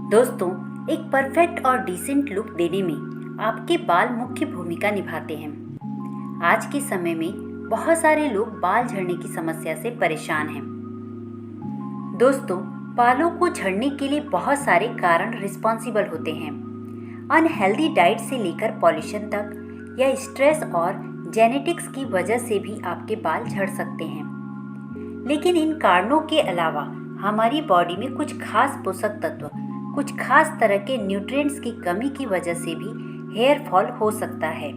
दोस्तों, एक परफेक्ट और डिसेंट लुक देने में आपके बाल मुख्य भूमिका निभाते हैं। आज के समय में बहुत सारे लोग बाल झड़ने की समस्या से परेशान हैं। दोस्तों, बालों को झड़ने के लिए बहुत सारे कारण रिस्पॉन्सिबल होते हैं। अनहेल्दी डाइट से लेकर पॉल्यूशन तक या स्ट्रेस और जेनेटिक्स की वजह से भी आपके बाल झड़ सकते हैं। लेकिन इन कारणों के अलावा हमारी बॉडी में कुछ खास पोषक तत्व, कुछ खास तरह के न्यूट्रिएंट्स की कमी की वजह से भी हेयर फॉल हो सकता है।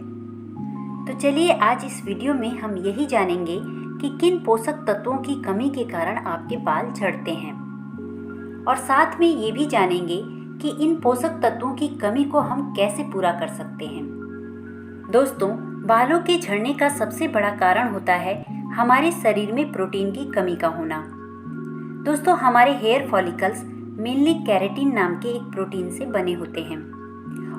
तो चलिए आज इस वीडियो में हम यही जानेंगे कि किन पोषक तत्वों की कमी के कारण आपके बाल झड़ते हैं, और साथ में ये भी जानेंगे कि इन पोषक तत्वों की कमी को हम कैसे पूरा कर सकते हैं। दोस्तों, बालों के झड़ने का सबसे बड़ा कारण होता है हमारे शरीर में प्रोटीन की कमी का होना। दोस्तों, हमारे हेयर फॉलिकल्स मेनली केराटिन नाम के एक प्रोटीन से बने होते हैं,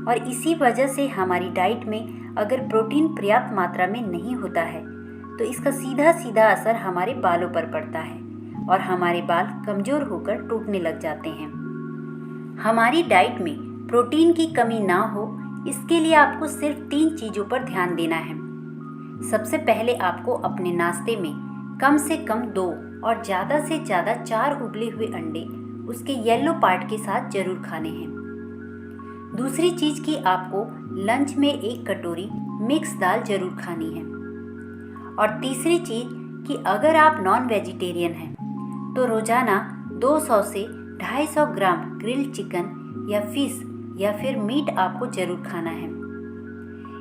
और इसी वजह से हमारी डाइट में अगर प्रोटीन पर्याप्त मात्रा में नहीं होता है तो इसका सीधा सीधा असर हमारे बालों पर पड़ता है और हमारे बाल कमज़ोर होकर टूटने लग जाते हैं। हमारी डाइट में प्रोटीन की कमी ना हो, इसके लिए आपको सिर्फ 3 चीज़ों पर ध्यान देना है। सबसे पहले आपको अपने नाश्ते में कम से कम 2 और ज़्यादा से ज़्यादा 4 उबले हुए अंडे उसके येलो पार्ट के साथ जरूर खाने हैं। दूसरी चीज़ कि आपको लंच में 1 कटोरी मिक्स दाल जरूर खानी है। और तीसरी चीज़ कि अगर आप नॉन वेजिटेरियन हैं तो रोज़ाना 200 से 250 ग्राम ग्रिल्ड चिकन या फिश या फिर मीट आपको जरूर खाना है।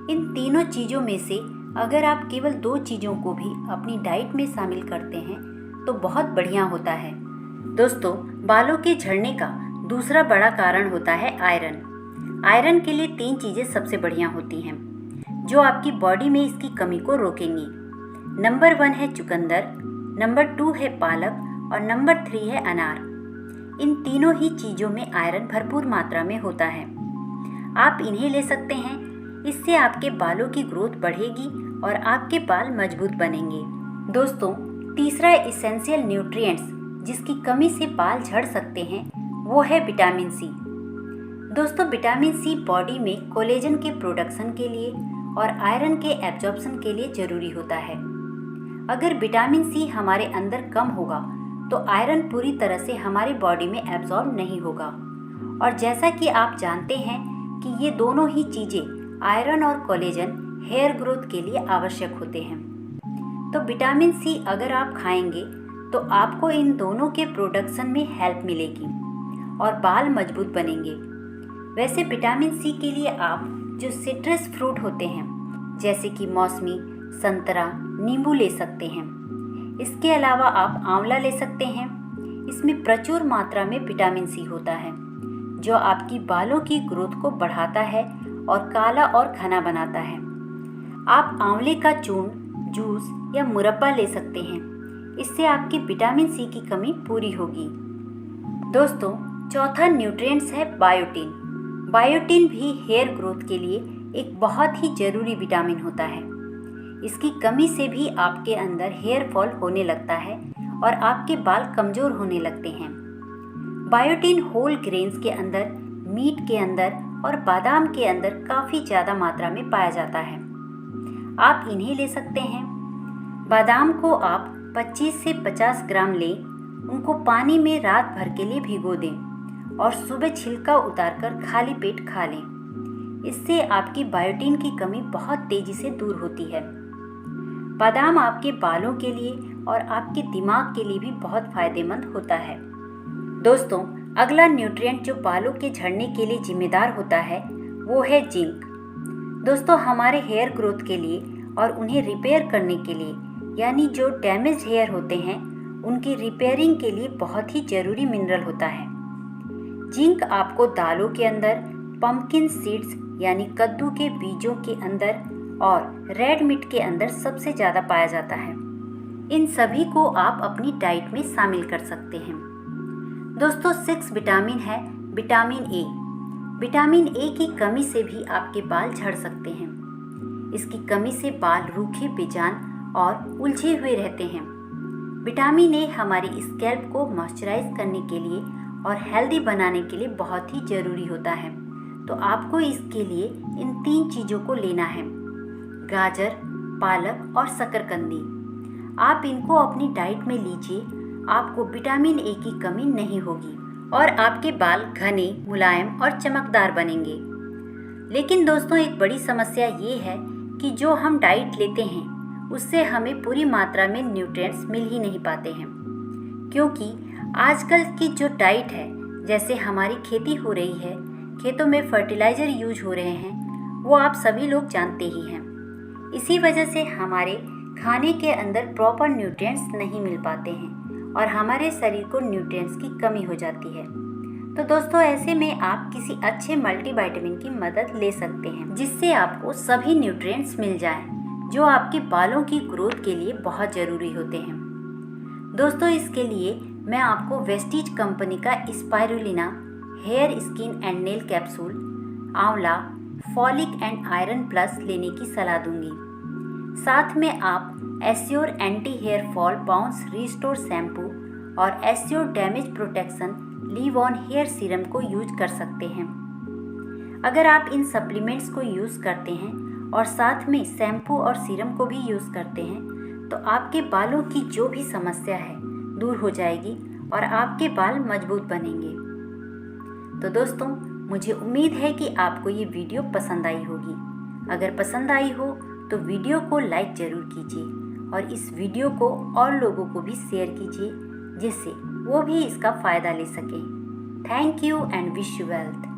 इन तीनों चीज़ों में से अगर आप केवल 2 चीज़ों को भी अपनी डाइट में शामिल करते हैं तो बहुत बढ़िया होता है। दोस्तों, बालों के झड़ने का दूसरा बड़ा कारण होता है आयरन। आयरन के लिए 3 चीज़ें सबसे बढ़िया होती हैं जो आपकी बॉडी में इसकी कमी को रोकेंगी। नंबर 1 है चुकंदर, नंबर 2 है पालक और नंबर 3 है अनार। इन तीनों ही चीज़ों में आयरन भरपूर मात्रा में होता है। आप इन्हें ले सकते हैं, इससे आपके बालों की ग्रोथ बढ़ेगी और आपके बाल मजबूत बनेंगे। दोस्तों, तीसरा एसेंशियल न्यूट्रिएंट्स जिसकी कमी से बाल झड़ सकते हैं वो है विटामिन सी। दोस्तों, विटामिन सी बॉडी में कोलेजन के प्रोडक्शन के लिए और आयरन के एब्जॉर्प्शन के लिए ज़रूरी होता है। अगर विटामिन सी हमारे अंदर कम होगा तो आयरन पूरी तरह से हमारी बॉडी में एब्जॉर्ब नहीं होगा, और जैसा कि आप जानते हैं कि ये दोनों ही चीज़ें आयरन और कोलेजन हेयर ग्रोथ के लिए आवश्यक होते हैं। तो विटामिन सी अगर आप खाएंगे तो आपको इन दोनों के प्रोडक्शन में हेल्प मिलेगी और बाल मजबूत बनेंगे। वैसे विटामिन सी के लिए आप जो सिट्रस फ्रूट होते हैं जैसे कि मौसमी, संतरा, नींबू ले सकते हैं। इसके अलावा आप आंवला ले सकते हैं। इसमें प्रचुर मात्रा में विटामिन सी होता है जो आपकी बालों की ग्रोथ को बढ़ाता है और काला और घना बनाता है। आप आंवले का चूर्ण, जूस या मुरब्बा ले सकते हैं। इससे आपकी विटामिन सी की कमी पूरी होगी। दोस्तों, चौथा न्यूट्रिएंट्स है बायोटिन। बायोटिन भी हेयर ग्रोथ के लिए एक बहुत ही ज़रूरी विटामिन होता है। इसकी कमी से भी आपके अंदर हेयर फॉल होने लगता है और आपके बाल कमज़ोर होने लगते हैं। बायोटिन होल ग्रेन्स के अंदर, मीट के अंदर और बादाम के अंदर काफ़ी ज़्यादा मात्रा में पाया जाता है। आप इन्हें ले सकते हैं। बादाम को आप 25 से 50 ग्राम लें, उनको पानी में रात भर के लिए भिगो दें और सुबह छिलका उतारकर खाली पेट खा लें। इससे आपकी बायोटिन की कमी बहुत तेज़ी से दूर होती है। बादाम आपके बालों के लिए और आपके दिमाग के लिए भी बहुत फ़ायदेमंद होता है। दोस्तों, अगला न्यूट्रिएंट जो बालों के झड़ने के लिए जिम्मेदार होता है वो है जिंक। दोस्तों, हमारे हेयर ग्रोथ के लिए और उन्हें रिपेयर करने के लिए, यानी जो डैमेज हेयर होते हैं उनकी रिपेयरिंग के लिए बहुत ही ज़रूरी मिनरल होता है। जिंक आपको दालों के अंदर, पम्पकिन सीड्स यानी कद्दू के बीजों के अंदर और रेड मीट के अंदर सबसे ज़्यादा पाया जाता है। इन सभी को आप अपनी डाइट में शामिल कर सकते हैं। दोस्तों, 6 विटामिन है विटामिन ए। विटामिन ए की कमी से भी आपके बाल झड़ सकते हैं। इसकी कमी से बाल रूखे, बेजान और उलझे हुए रहते हैं। विटामिन ए हमारी स्कैल्प को मॉइस्चराइज करने के लिए और हेल्दी बनाने के लिए बहुत ही ज़रूरी होता है। तो आपको इसके लिए इन 3 चीज़ों को लेना है, गाजर, पालक और शकरकंदी। आप इनको अपनी डाइट में लीजिए, आपको विटामिन ए की कमी नहीं होगी और आपके बाल घने, मुलायम और चमकदार बनेंगे। लेकिन दोस्तों, एक बड़ी समस्या ये है कि जो हम डाइट लेते हैं उससे हमें पूरी मात्रा में न्यूट्रिएंट्स मिल ही नहीं पाते हैं, क्योंकि आजकल की जो डाइट है, जैसे हमारी खेती हो रही है, खेतों में फर्टिलाइज़र यूज हो रहे हैं, वो आप सभी लोग जानते ही हैं। इसी वजह से हमारे खाने के अंदर प्रॉपर न्यूट्रिएंट्स नहीं मिल पाते हैं और हमारे शरीर को न्यूट्रिएंट्स की कमी हो जाती है। तो दोस्तों, ऐसे में आप किसी अच्छे मल्टीविटामिन की मदद ले सकते हैं, जिससे आपको सभी न्यूट्रिएंट्स मिल जाएं, जो आपके बालों की ग्रोथ के लिए बहुत ज़रूरी होते हैं। दोस्तों, इसके लिए मैं आपको वेस्टीज कंपनी का spirulina hair, skin and nail capsule, आंवला, फॉलिक एंड आयरन प्लस लेने की सलाह दूंगी। साथ में आप Assure anti hair fall bounce restore shampoo और Assure damage protection leave on hair serum को यूज कर सकते हैं। अगर आप इन सप्लीमेंट्स को यूज़ करते हैं और साथ में शैम्पू और सीरम को भी यूज़ करते हैं, तो आपके बालों की जो भी समस्या है दूर हो जाएगी और आपके बाल मजबूत बनेंगे। तो दोस्तों, मुझे उम्मीद है कि आपको ये वीडियो पसंद आई होगी। अगर पसंद आई हो तो वीडियो को लाइक ज़रूर कीजिए और इस वीडियो को और लोगों को भी शेयर कीजिए, जिससे वो भी इसका फ़ायदा ले सकें। Thank you and wish you wealth.